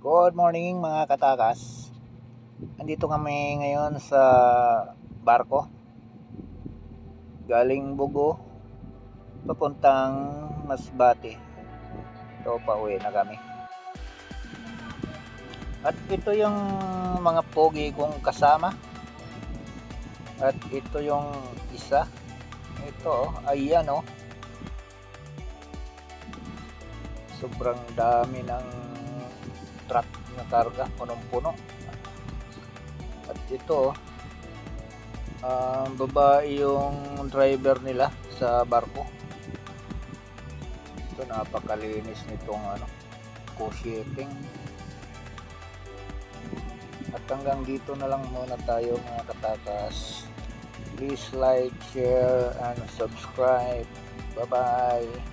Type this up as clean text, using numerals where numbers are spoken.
Good morning mga katakas. Andito kami ngayon sa barko. Galing Bugo papuntang Masbate. So pauwi na kami. At ito yung mga pogi kong kasama. At ito yung isa. Ito, ayan oh. Sobrang dami ng truck na karga, punong-puno. At ito babae yung driver nila sa barko. Ito, napakalinis nitong co-shipping. At hanggang dito na lang muna tayo mga katakas. Please like, share, and subscribe. Bye bye.